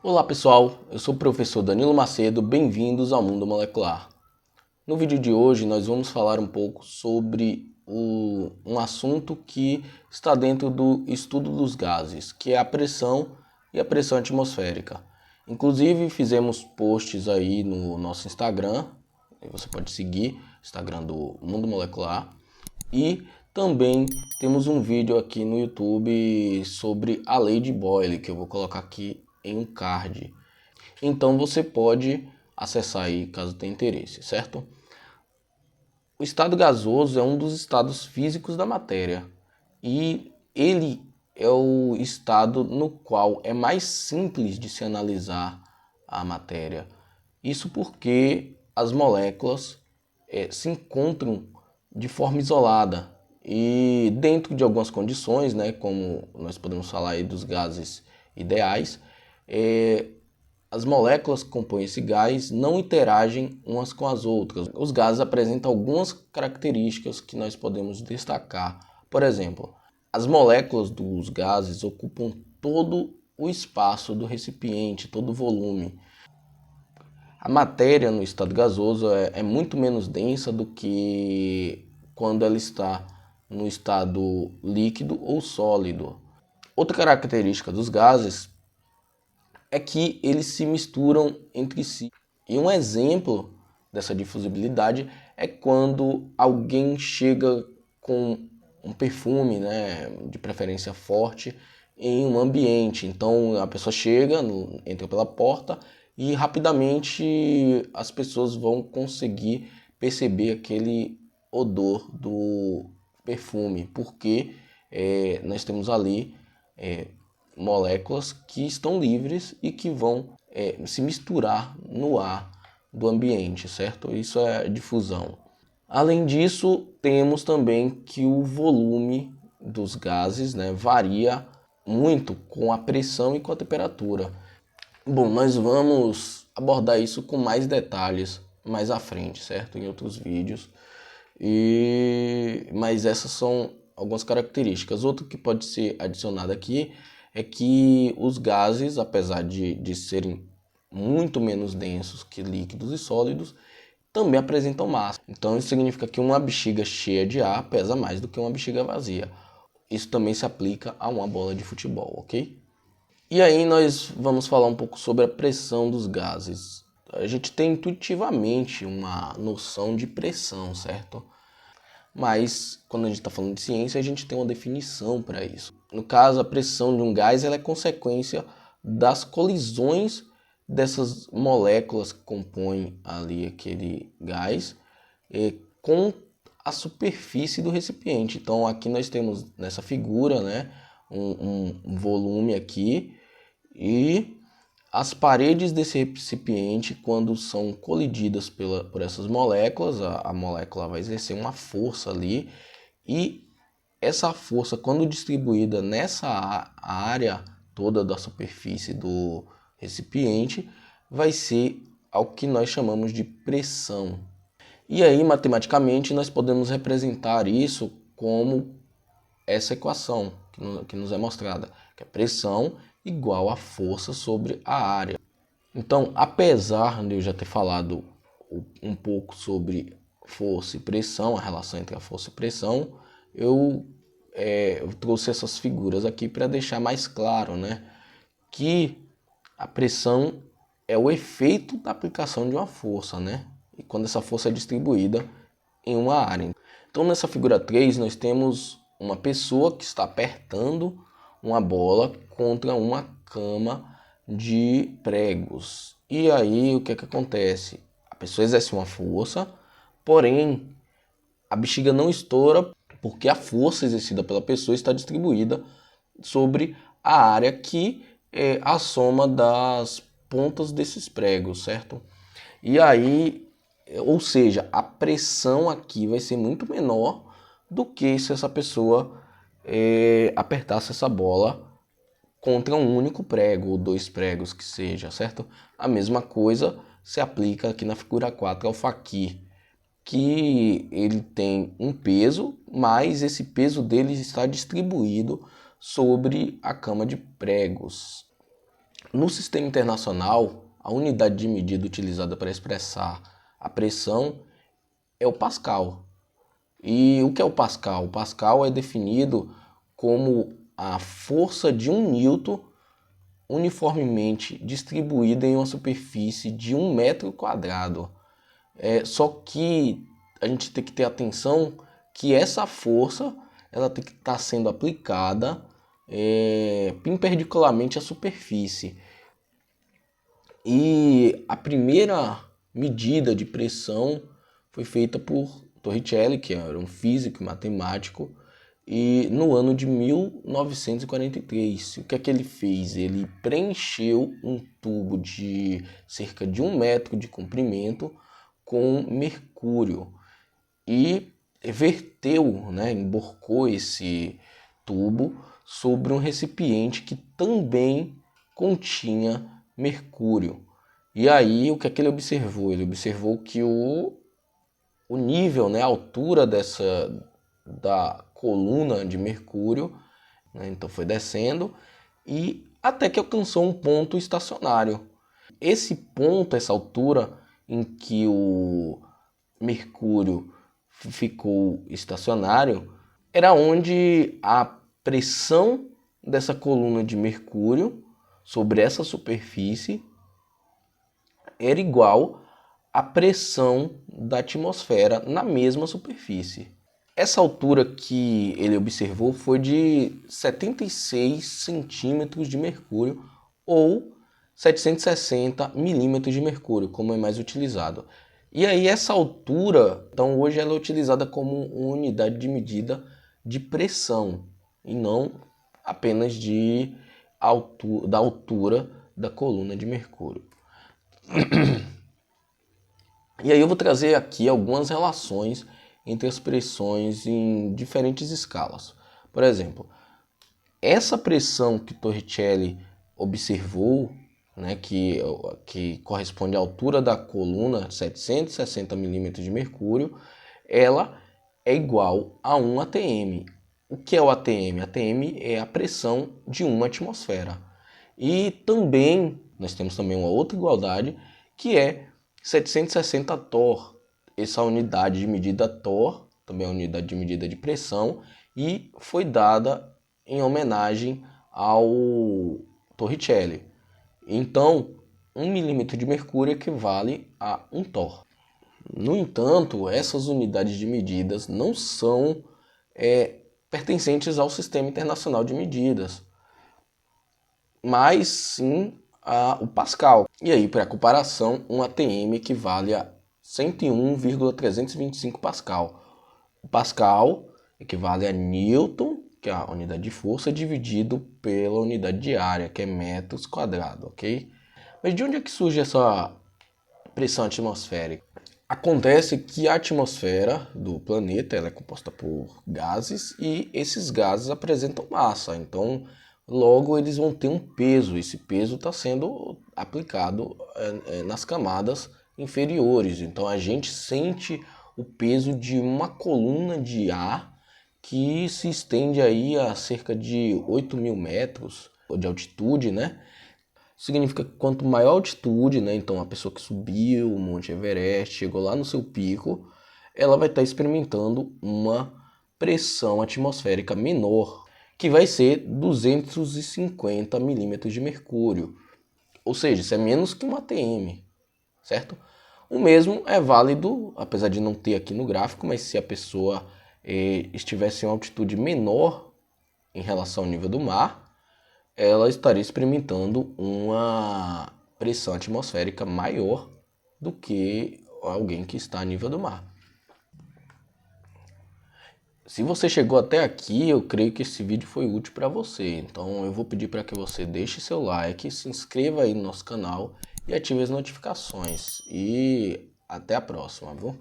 Olá pessoal, eu sou o professor Danilo Macedo, bem-vindos ao Mundo Molecular. No vídeo de hoje nós vamos falar um pouco sobre um assunto que está dentro do estudo dos gases, que é a pressão e a pressão atmosférica. Inclusive fizemos posts aí no nosso Instagram, você pode seguir o Instagram do Mundo Molecular, e também temos um vídeo aqui no YouTube sobre a lei de Boyle, que eu vou colocar aqui em um card. Então você pode acessar aí caso tenha interesse, certo? O estado gasoso é um dos estados físicos da matéria e ele é o estado no qual é mais simples de se analisar a matéria. Isso porque as moléculas se encontram de forma isolada e dentro de algumas condições, né, como nós podemos falar aí dos gases ideais, as moléculas que compõem esse gás não interagem umas com as outras. Os gases apresentam algumas características que nós podemos destacar. Por exemplo, as moléculas dos gases ocupam todo o espaço do recipiente, todo o volume. A matéria no estado gasoso é muito menos densa do que quando ela está no estado líquido ou sólido. Outra característica dos gases é que eles se misturam entre si. E um exemplo dessa difusibilidade é quando alguém chega com um perfume, né, de preferência forte, em um ambiente. Então a pessoa chega, entra pela porta e rapidamente as pessoas vão conseguir perceber aquele odor do perfume, porque nós temos ali moléculas que estão livres e que vão se misturar no ar do ambiente, certo? Isso é difusão. Além disso, temos também que o volume dos gases, né, varia muito com a pressão e com a temperatura. Bom, nós vamos abordar isso com mais detalhes mais à frente, certo? Em outros vídeos. Mas essas são algumas características. Outro que pode ser adicionado aqui é que os gases, apesar de serem muito menos densos que líquidos e sólidos, também apresentam massa. Então isso significa que uma bexiga cheia de ar pesa mais do que uma bexiga vazia. Isso também se aplica a uma bola de futebol, ok? E aí nós vamos falar um pouco sobre a pressão dos gases. A gente tem intuitivamente uma noção de pressão, certo? Mas quando a gente está falando de ciência, a gente tem uma definição para isso. No caso, a pressão de um gás ela é consequência das colisões dessas moléculas que compõem ali aquele gás com a superfície do recipiente. Então aqui nós temos nessa figura, né, um volume aqui e as paredes desse recipiente, quando são colididas por essas moléculas, a molécula vai exercer uma força ali e essa força, quando distribuída nessa área toda da superfície do recipiente, vai ser ao que nós chamamos de pressão. E aí, matematicamente, nós podemos representar isso como essa equação que nos é mostrada, que é pressão igual a força sobre a área. Então, apesar de eu já ter falado um pouco sobre força e pressão, a relação entre a força e pressão, eu trouxe essas figuras aqui para deixar mais claro, né, que a pressão é o efeito da aplicação de uma força, né, e quando essa força é distribuída em uma área. Então, nessa figura 3, nós temos uma pessoa que está apertando uma bola contra uma cama de pregos. E aí, o que é que acontece? A pessoa exerce uma força, porém, a bexiga não estoura porque a força exercida pela pessoa está distribuída sobre a área que é a soma das pontas desses pregos, certo? E aí, ou seja, a pressão aqui vai ser muito menor do que se essa pessoa apertasse essa bola contra um único prego ou dois pregos que seja, certo? A mesma coisa se aplica aqui na figura 4 ao faquir, que ele tem um peso, mas esse peso dele está distribuído sobre a cama de pregos. No sistema internacional, a unidade de medida utilizada para expressar a pressão é o Pascal. E o que é o Pascal? O Pascal é definido como a força de 1 newton uniformemente distribuída em uma superfície de 1 metro quadrado. Só que a gente tem que ter atenção que essa força ela tem que estar sendo aplicada perpendicularmente à superfície. E a primeira medida de pressão foi feita por Torricelli, que era um físico e matemático, e no ano de 1943. O que é que ele fez? Ele preencheu um tubo de cerca de 1 metro de comprimento com mercúrio e verteu, emborcou esse tubo sobre um recipiente que também continha mercúrio. E aí o que é que ele observou? Ele observou que o nível, a altura da coluna de mercúrio, então foi descendo e até que alcançou um ponto estacionário. Esse ponto, essa altura em que o mercúrio ficou estacionário, era onde a pressão dessa coluna de mercúrio sobre essa superfície era igual à pressão da atmosfera na mesma superfície. Essa altura que ele observou foi de 76 centímetros de mercúrio ou 760 milímetros de mercúrio, como é mais utilizado. E aí essa altura, então hoje ela é utilizada como uma unidade de medida de pressão e não apenas da altura da coluna de mercúrio. E aí eu vou trazer aqui algumas relações entre as pressões em diferentes escalas. Por exemplo, essa pressão que Torricelli observou, que corresponde à altura da coluna, 760 milímetros de mercúrio, ela é igual a 1 atm. O que é o atm? atm é a pressão de uma atmosfera. E também, nós temos também uma outra igualdade, que é 760 torr. Essa unidade de medida torr, também é a unidade de medida de pressão, e foi dada em homenagem ao Torricelli. Então, 1 milímetro de mercúrio equivale a 1 torr. No entanto, essas unidades de medidas não são pertencentes ao Sistema Internacional de Medidas, mas sim o Pascal. E aí, para comparação, um atm equivale a 101,325 Pascal. O Pascal equivale a Newton, que é a unidade de força, dividido pela unidade de área, que é metros quadrados, ok? Mas de onde é que surge essa pressão atmosférica? Acontece que a atmosfera do planeta ela é composta por gases e esses gases apresentam massa, então logo eles vão ter um peso. Esse peso está sendo aplicado nas camadas inferiores, então a gente sente o peso de uma coluna de ar que se estende aí a cerca de 8.000 metros de altitude, Significa que quanto maior a altitude, então a pessoa que subiu o Monte Everest, chegou lá no seu pico, ela vai estar experimentando uma pressão atmosférica menor, que vai ser 250 milímetros de mercúrio. Ou seja, isso é menos que um atm, certo? O mesmo é válido, apesar de não ter aqui no gráfico, mas se a pessoa estivesse em uma altitude menor em relação ao nível do mar, ela estaria experimentando uma pressão atmosférica maior do que alguém que está a nível do mar. Se você chegou até aqui, eu creio que esse vídeo foi útil para você. Então eu vou pedir para que você deixe seu like, se inscreva aí no nosso canal e ative as notificações. E até a próxima, viu?